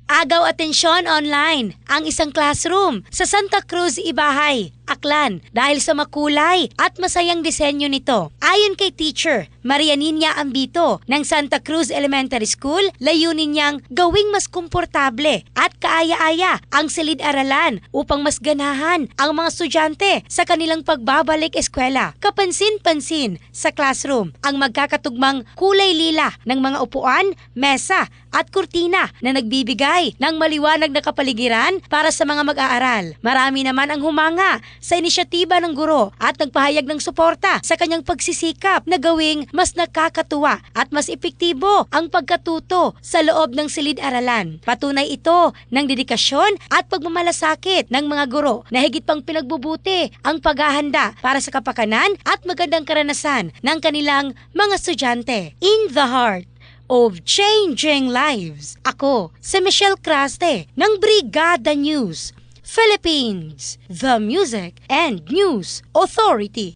Agaw atensyon online ang isang classroom sa Santa Cruz, Ibahay, Aklan dahil sa makulay at masayang disenyo nito. Ayon kay teacher Maria Nina Ambito ng Santa Cruz Elementary School, layunin niyang gawing mas komportable at kaaya-aya ang silid-aralan upang mas ganahan ang mga estudyante sa kanilang pagbabalik eskwela. Kapansin-pansin sa classroom ang magkakatugmang kulay lila ng mga upuan, mesa at kurtina na nagbibigay ng maliwanag na kapaligiran para sa mga mag-aaral. Marami naman ang humanga sa inisyatiba ng guro at nagpahayag ng suporta sa kanyang pagsisikap na gawing mas nakakatuwa at mas epektibo ang pagkatuto sa loob ng silid-aralan. Patunay ito ng dedikasyon at pagmamalasakit ng mga guro na higit pang pinagbubuti ang paghahanda para sa kapakanan at magandang karanasan ng kanilang mga estudyante. In the heart of changing lives. Ako, si Michelle Craste ng Brigada News, Philippines, the Music and News Authority.